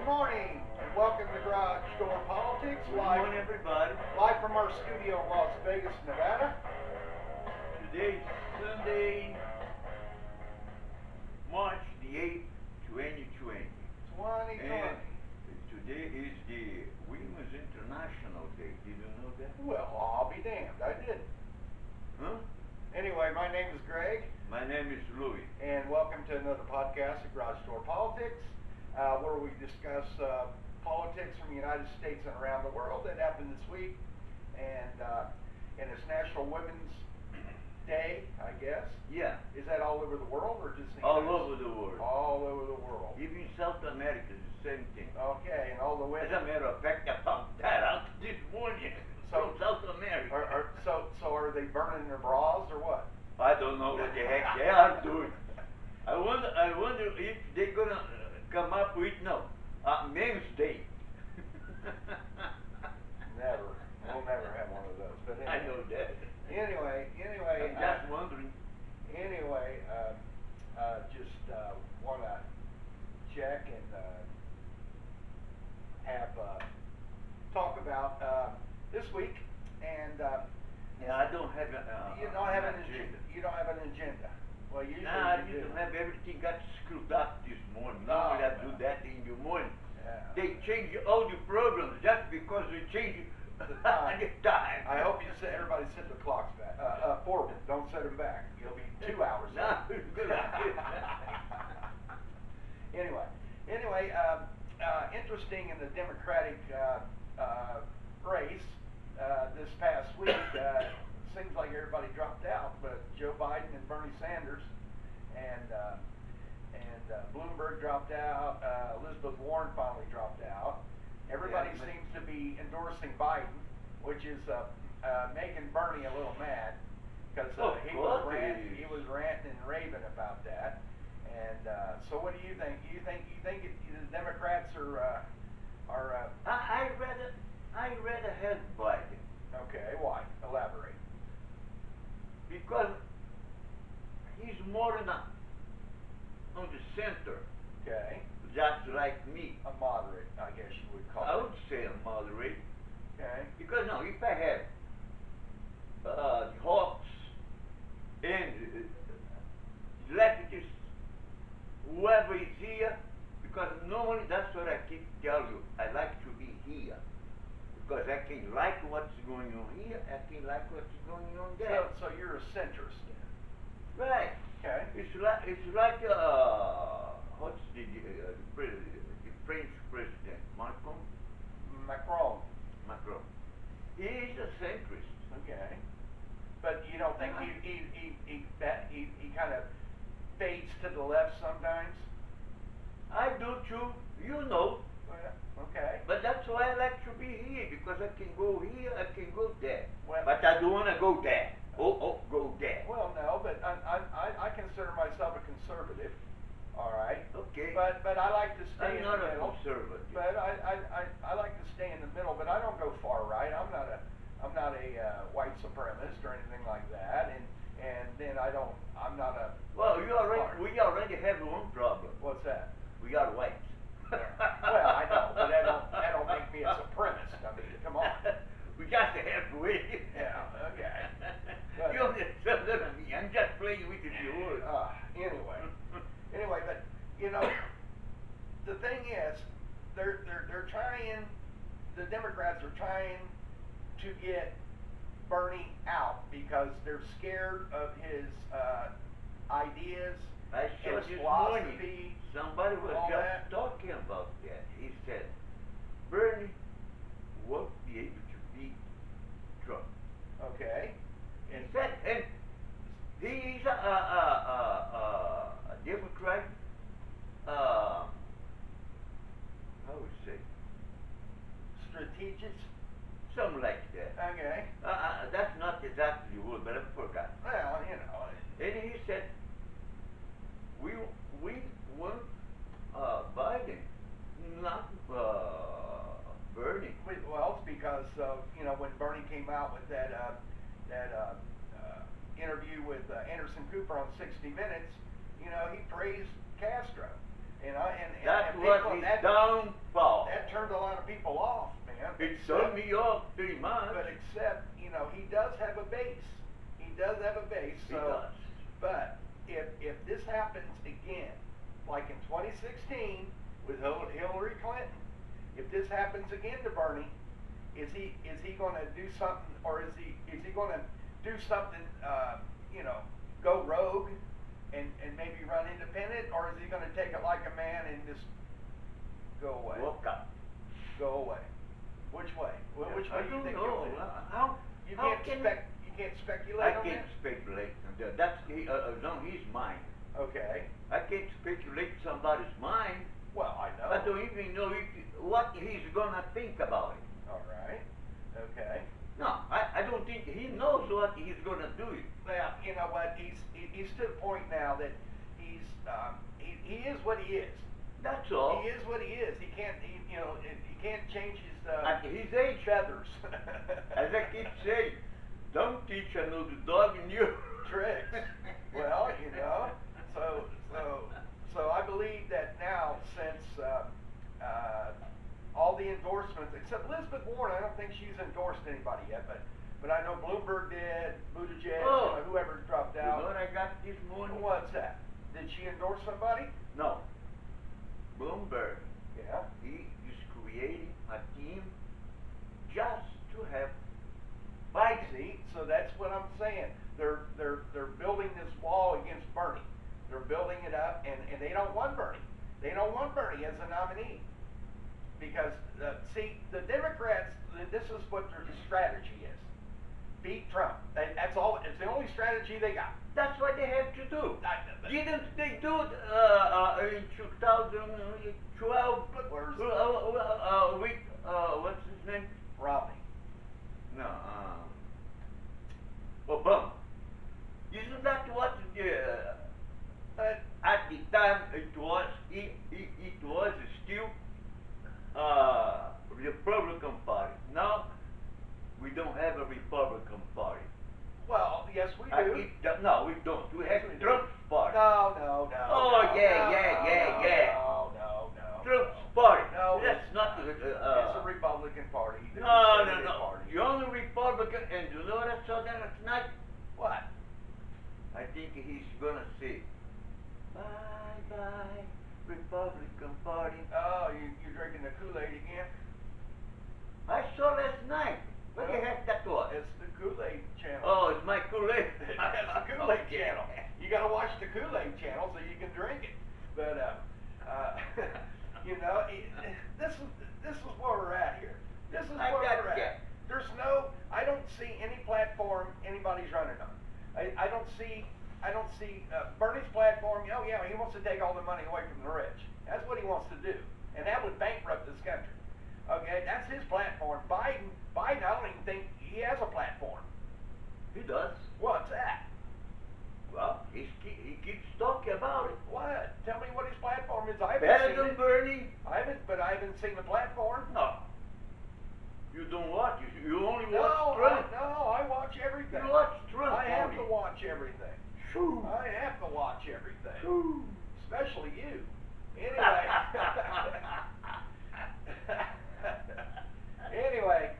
Good morning, and welcome to Garage Door Politics, Good morning, everybody. live from our studio in Las Vegas, Nevada. Today is Sunday, March the 8th, 2020. 2020. And today is the Women's International Day. Did you know that? Well, I'll be damned, I did. Huh? Anyway, my name is Greg, My name is Louis. and welcome to another podcast of Garage Door Politics, where we discuss politics from the United States and around the world that happened this week. And it's National Women's Day, I guess. Yeah. Is that all over the world or just the All United over the world. All over the world. Even South America is the same thing. Okay, and all the As women. a matter of fact, I found that out this morning So- from South America. So are they burning their bras or what? I don't know what the heck they are doing. I wonder if they're gonna come up with Men's Day. Never. We'll never have one of those. But I anyway. know that. Anyway. I'm just wondering. Anyway, just want to check and have talk about this week, and Yeah, I don't have you don't have an agenda. You don't have an agenda. Well, usually Nah, I you didn't do. have everything got screwed up this morning. Oh, Normally I do well. that in the morning. Yeah. They change all the programs just because they change The time. the time. I hope you set everybody set the clocks back forward. Don't set them back. You'll be 2 hours. No, late. good idea. Anyway, interesting in the Democratic race this past week. Seems like everybody dropped out, but Joe Biden and Bernie Sanders and Bloomberg dropped out. Elizabeth Warren finally dropped out. Everybody Yeah, seems to be endorsing Biden, which is making Bernie a little mad because Of he course was it is. ranting and raving about that. And so, what do you think? You think the Democrats are I rather have Biden okay? Why? Elaborate. because he's more on the center, Okay, just like me. a moderate, I guess you would call I it. would say I'm moderate. Okay. Because now, if I have the Hawks and leftists, whoever is here, because normally that's what I keep telling you. I like to be here because I can like what's going on here. I can like what's going on there. So you're a centrist. Right. Okay. It's like what's the French president Macron? Macron. Macron. He is a centrist. Okay. But you don't think he kind of fades to the left sometimes? I do too, you know. Well, okay. But that's why I like to be here because I can go here, I can go there. Well- But I don't want to go there. Go there. Well, no, but I consider myself a conservative. All right. Okay. But I like to stay I'm in not the a middle. conservative. But I like to stay in the middle. But I don't go far right. I'm not a white supremacist or anything like that. And then I'm not a. Well, we already have one problem. What's that? We are white. Well, I know, but that don't make me a supremacist. I mean, come on. We got to halfway. Yeah, okay. But- You understand me? I'm just playing with the words. Anyway, but you know, the thing is, they're trying. The Democrats are trying to get Bernie out because they're scared of his ideas, I saw his this philosophy. morning, somebody was all just that. talking about that. He said, Bernie won't be able to beat Trump. Okay. He said, and he's a Democrat, how would you say, Strategic. something like that. Okay. That's not exactly the word, but I forgot. Well, you know. And he said, we want Biden, not Bernie. Well, it's because when Bernie came out with that interview with Anderson Cooper on 60 Minutes, he praised Castro, You know, and That and was people, his that downfall. turned a lot of people off, man. It turned me off pretty much. But except, you know, he does have a base. He does have a base. He So, does. but if this happens again, like in 2016 with Hillary Clinton, if this happens again to Bernie, is he going to do something, or is he going to do something? You know, go rogue and maybe run independent, or is he going to take it like a man and just go away? Walk out. Go away. Which way? Which way I do you don't think know. he'll do? You How can't can you can't speculate I on can't that. speculate on that. That's on his mind. Okay. I can't speculate somebody's mind. Well, I know. I don't even know what he's gonna think about it. All right. Okay. No, I don't think he knows what he's gonna do. Well, you know what? He's to the point now that he is what he is. That's all. He is what he is. He can't change his At his age, feathers. as I keep saying, don't teach another dog new tricks. Well, you know, so I believe that now, since all the endorsements, except Elizabeth Warren, I don't think she's endorsed anybody yet, but I know Bloomberg did, Buttigieg, Oh. whoever dropped You out. know what I got this morning? What's that? Did she endorse somebody? No. Bloomberg. Yeah. He is creating a team just to have Biden. See, so that's what I'm saying. They're building this wall against Bernie. They're building it up, and they don't want Bernie. They don't want Bernie as a nominee because see, the Democrats. This is what their strategy is: beat Trump. That's all. It's the only strategy they got. That's what they have to do. Didn't they do it in 2012? But where's With what's his name? Romney? No, Obama. Isn't that what at the time it was? It was still Republican Party. Now we don't have a Republican Party. Well, yes, we do. No, we don't. We have Trump's party. No. Oh, no, yeah. No. Trump's party. No, That's not. it's a Republican Party. The No. conservative Party. The only Republican, and you know what I saw that last night? What? I think he's gonna say, bye, Republican Party. Oh, you drinking the Kool-Aid again? I saw last night. What the heck that was? It's the Kool-Aid channel. Oh, it's my Kool-Aid. That's the Kool-Aid channel. You got to watch the Kool-Aid channel so you can drink it. But you know, this is where we're at here. This is where we're at. There's no. I don't see any platform anybody's running on. I don't see Bernie's platform. Oh yeah, he wants to take all the money away from the rich. That's what he wants to do, and that would bankrupt this country. Okay, that's his platform. Biden, I don't even think he has a platform. He does. What's that? Well, he keeps talking about it. What? Tell me what his platform is. I haven't Better seen than it. Bernie? I haven't seen the platform. No. You don't watch it. You only No, watch Trump. I watch everything. You watch Trump. I have only. to watch everything. Shoo. I have to watch everything. Shoo. Especially you. Anyway. Anyway,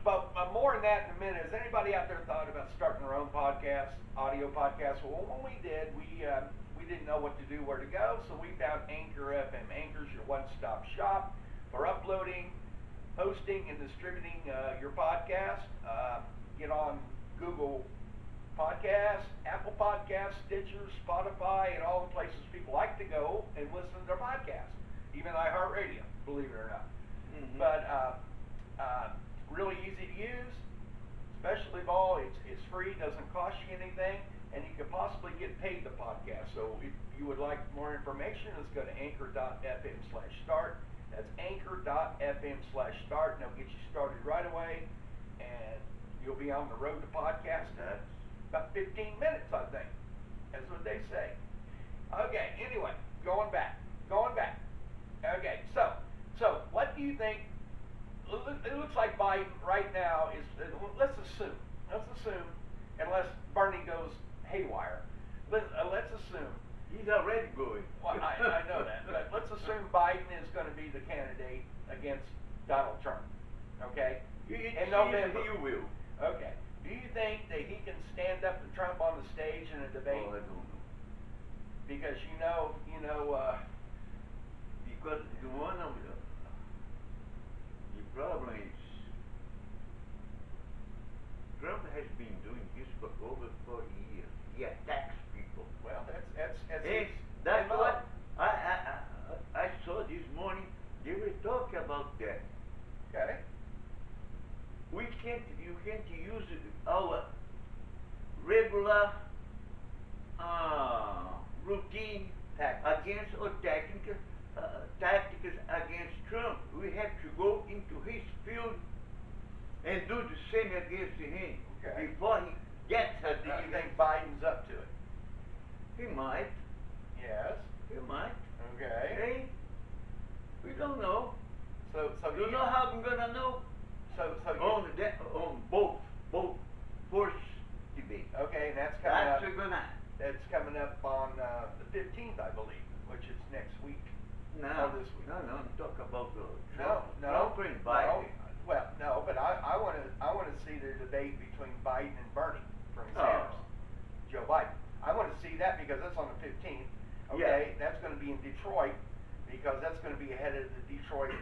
but more than that in a minute. Has anybody out there thought about starting their own podcast, audio podcast? Well, when we did, we didn't know what to do, where to go, so we found Anchor FM. Anchor's your one-stop shop for uploading, hosting, and distributing your podcast. Get on Google Podcasts, Apple Podcasts, Stitcher, Spotify, and all the places people like to go and listen to their podcasts. Even iHeartRadio, believe it or not. Mm-hmm. But really easy to use. Especially of all, it's free, doesn't cost you anything, and you could possibly get paid the podcast. So if you would like more information, let's go to anchor.fm/start. That's anchor.fm/start, and they'll get you started right away, and you'll be on the road to podcast. That's about 15 minutes, I think. That's what they say. Okay, anyway, going back. Okay, so what do you think? It looks like Biden right now is, let's assume, unless Bernie goes haywire, let's assume. He's already going. Well, I know that. assume Biden is going to be the candidate against Donald Trump. Okay? In November. He will. Okay. Do you think that he can stand up to Trump on the stage in a debate? Oh, I don't know. Because Because one of the problem is Trump has been doing this for over 40 years. He attacks people. well, that's Hey, his that's MO. what I saw this morning. They were talking about that. Okay. You can't use our regular routine Tactics. against or tactics against Trump. We have to go into his field and do the same against him Okay. before he gets us. Do you think Biden's up to it? He might. Yes. He might. Okay. Hey, we don't know. So You know how I'm gonna know? On both force debate. Okay, and that's coming up. That's gonna. That's coming up on the 15th, I believe, which is next week. No, Or this week. no, talk about the No, no, Trump and Biden. Well, no, but I want to see the debate between Biden and Bernie Oh. Sanders, Joe Biden. I want to see that because that's on the 15th. Okay, that's going to be in Detroit because that's going to be ahead of the Detroit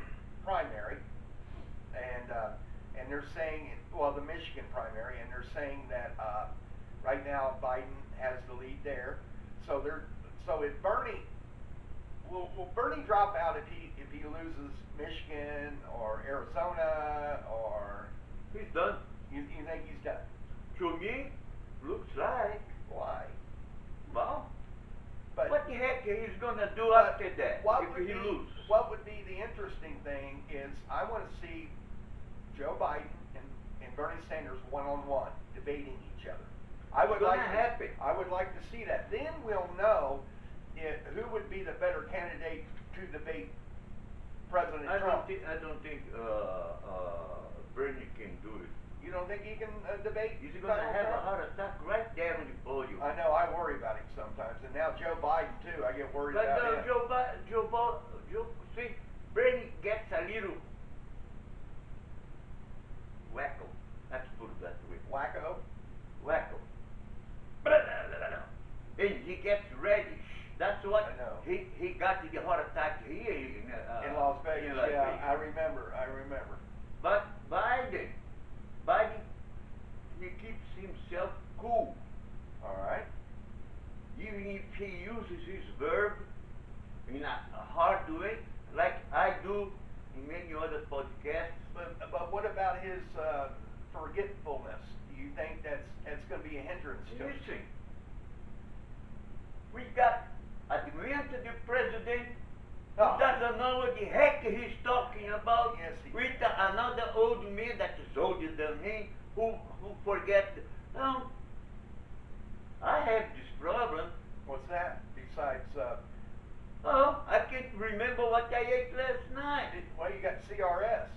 primary, and they're saying, well, the Michigan primary, and they're saying that right now Biden has the lead there. So if Bernie will Bernie drop out if he loses Michigan or Arizona or He's done. you think he's done? To me, looks like. Why? Well, But what the heck he's gonna do but after that what if would he be, loses? What would be the interesting thing is I want to see Joe Biden and Bernie Sanders one-on-one debating each other. I would It's like gonna to, happen. I would like to see that. Then we'll know who would be the better candidate to debate President Trump. I don't think Bernie can do it. You don't think he can debate? He's gonna Donald have a Trump? heart attack right there on the podium. I know. I worry about him sometimes, and now Joe Biden too. I get worried But about him. see, Bernie gets a little wacko. Let's put it that way. Wacko. Wacko. And he gets reddish. That's what I know. he got the heart attack here In Las Vegas, in Las yeah, Vegas. I remember. But Biden, he keeps himself cool. All right. Even if he uses his verb in a hard way, like I do in many other podcasts. But what about his forgetfulness? Do you think that's going to be a hindrance to him? Listen, we got a demented president who Oh. doesn't know what the heck he's talking about. Yes, he with does. another old man that is older than him who forget. No, I have this problem. What's that? Besides, Oh, I can't remember what I ate last night. well, you got CRS.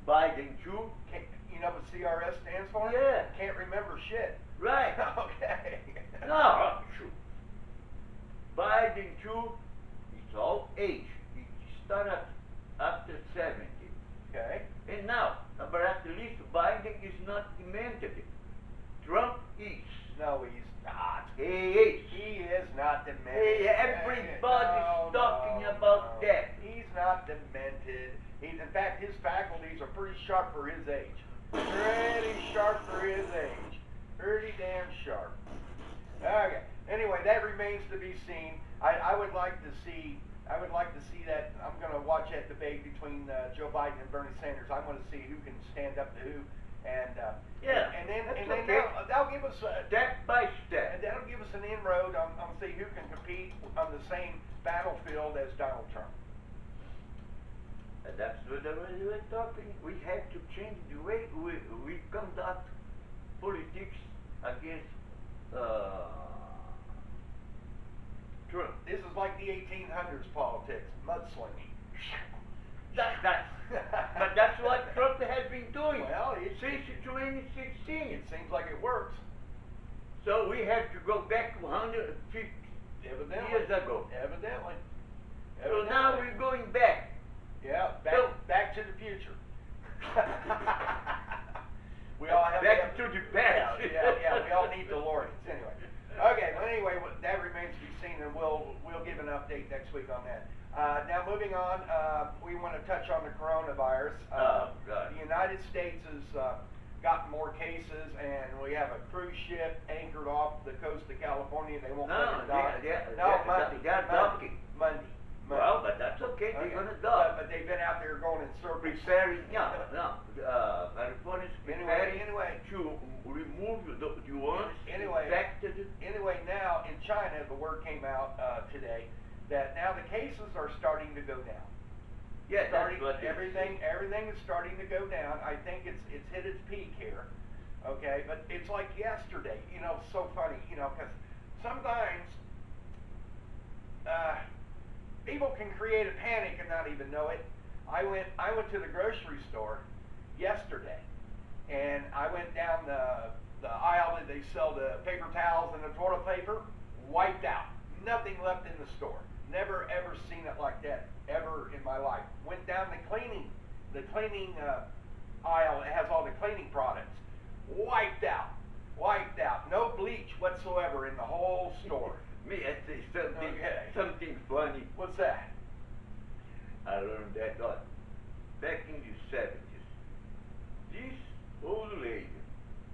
Biden too. You know what CRS stands for? Yeah. Can't remember shit. Right. Okay. No, true. Biden too. It's all age. It started after 70. Okay. And now, but at least Biden is not demented. Trump is. No, he's not. He is. He is not demented. Hey, everybody's talking about that. He's not demented. In fact, his faculties are pretty sharp for his age. Pretty sharp for his age. Pretty damn sharp. Okay. Anyway, that remains to be seen. I would like to see. That. I'm going to watch that debate between Joe Biden and Bernie Sanders. I want to see who can stand up to who, and Yeah, and then that's and then okay. that'll give us a, Step by step. and that'll give us an inroad on see who can compete on the same battlefield as Donald Trump. And that's what we're talking. We have to change the way we conduct politics against Trump. This is like the 1800s politics, mudslinging. But that's what Trump has been doing Well, since 2016. It seems like it works. So we have to go back 150 Evidently. years ago. Evidently. So now we're going back. Yeah, So- back to the future. We all have Back to the past. Yeah, we all need DeLoreans anyway. Okay, well anyway, that remains to be seen, and we'll give an update next week on that. Now moving on, we want to touch on the coronavirus. Oh, God. The United States has gotten more cases, and we have a cruise ship anchored off the coast of California. They won't let it dock. They're docking. Monday. Well, but that's okay. They're Okay. gonna dock. But they've been out there going in circles. Preparing, California's preparing Anyway. to remove the ones Anyway. infected. Anyway, now in China, the word came out today that now the cases are starting to go down. Yeah, that's what they everything say. is starting to go down. I think it's hit its peak here. Okay, but it's like yesterday. So funny. Because sometimes people can create a panic and not even know it. I went to the grocery store yesterday, and I went down the aisle that they sell the paper towels and the toilet paper, wiped out. Nothing left in the store. Never ever seen it like that ever in my life. Went down the cleaning aisle. It has all the cleaning products. Wiped out. No bleach whatsoever in the whole store. Me, I say something, Okay. something funny. What's that? I learned that back in the 70s. This old lady,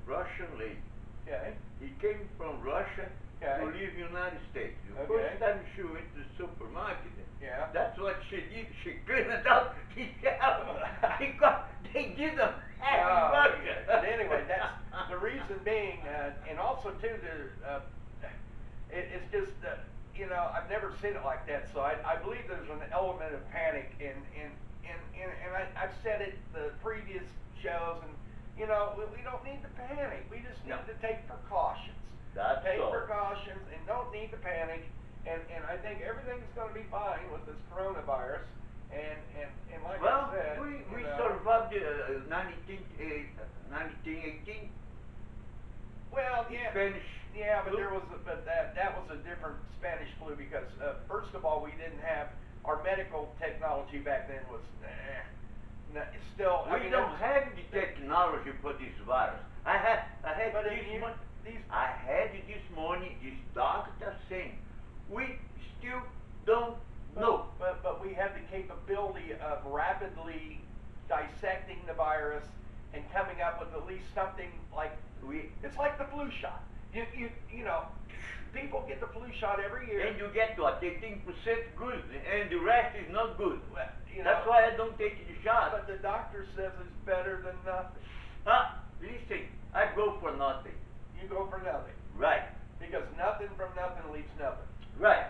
Russian lady, Okay. he came from Russia Okay. to live in the United States. The Okay. first time she went to the supermarket, Yeah. that's what she did. She cleaned out the shelf because they didn't have Oh, Russia. yeah. But anyway, that's the reason being, and also too, it's just I've never seen it like that. So I believe there's an element of panic, and I've said it the previous shows, and we don't need to panic. We just need to take precautions. That's Take all. precautions and don't need to panic. And I think everything's going to be fine with this coronavirus. And like Well, I said, we survived 1918. Well, yeah. Spanish Yeah, but flu. that was a different Spanish flu because first of all, we didn't have our medical technology back then was still. We don't have the technology for this virus. I had But I had this morning this doctor saying we still don't know. But we have the capability of rapidly dissecting the virus and coming up with at least something like it's like the flu shot. People get the flu shot every year. And you get what 18% good, and the rest is not good. Well, That's why I don't take the shot. But the doctor says it's better than nothing. Listen, I go for nothing. You go for nothing Right, because nothing from nothing leaves nothing. right.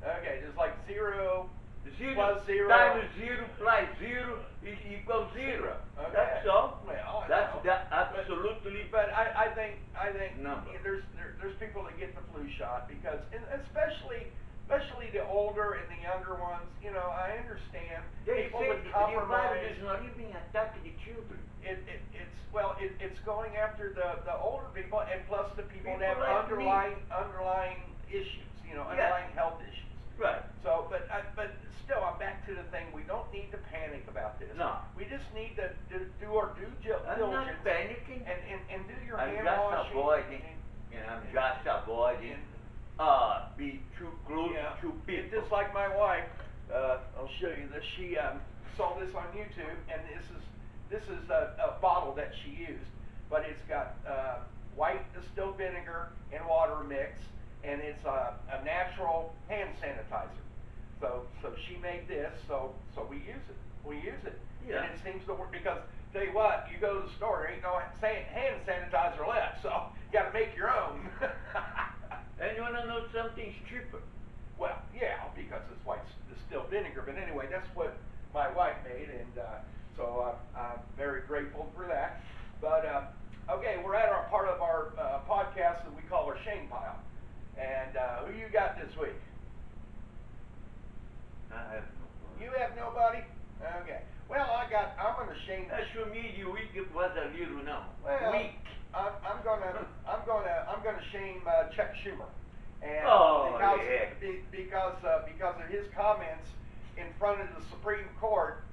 Okay, just like zero Zero plus zero times zero plus zero is equals zero. Okay. That's all. Well, I That's know. absolutely. But I think Number. there's people that get the flu shot because, and especially the older and the younger ones. I understand They people say with the compromise. virus is not even attacking the children. It's going after the older people and plus the people that People have like me. underlying issues. Underlying health issues. Right. So, but still, I'm back to the thing. We don't need to panic about this. No. We just need to do our due I'm diligence not panicking. and do your I'm hand just washing. avoiding, I'm just avoiding be too close to people. Just like my wife, I'll show you this. She saw this on YouTube, and this is a bottle that she used, but it's got white distilled vinegar and water mix, and it's a natural hand sanitizer. So she made this, so we use it. Yeah. And it seems to work because tell you what, you go to the store, there ain't no hand sanitizer left, so you got to make your own. And you want to know something cheaper? Well, yeah, because it's white distilled vinegar. But anyway, that's what my wife made, and so I'm very grateful for that. But okay, we're at our part of our podcast that we call our shame pile. And who you got this week? I have no problem. You have nobody? Okay. Well, I'm gonna shame. Social media week it was a little Well, I'm gonna shame Chuck Schumer. And Oh, because, heck because of his comments in front of the Supreme Court,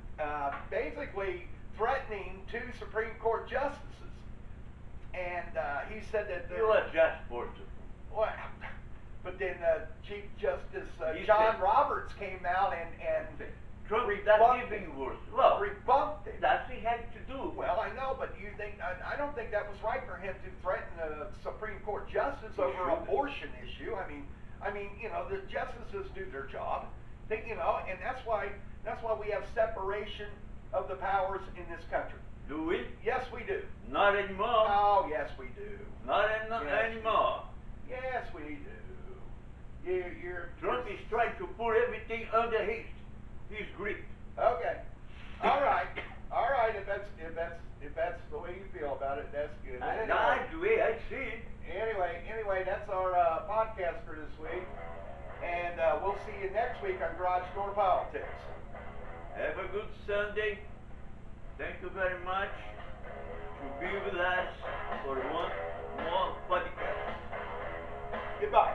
basically threatening two Supreme Court justices. And he said that You are just Portugal. well, but then Chief Justice You John said- Roberts came out and Trump, that's rebunked even it. worse. Well, Rebunked it. that's what he had to do. Well, I know, but you think I don't think that was right for him to threaten a Supreme Court justice He over an shouldn't. abortion issue. I mean, you know, the justices do their job. They, you know, and that's why we have separation of the powers in this country. Do we? Yes, we do. Not anymore. Oh, yes, we do. Not Yes. anymore. Yes, we do. You're Trump is trying to put everything under his grip. okay. All right. All right. If that's the way you feel about it, that's good. But anyway, That's the way I see it. anyway, that's our podcast for this week, and we'll see you next week on Garage Door Politics. Have a good Sunday. Thank you very much to be with us for one more podcast. Goodbye.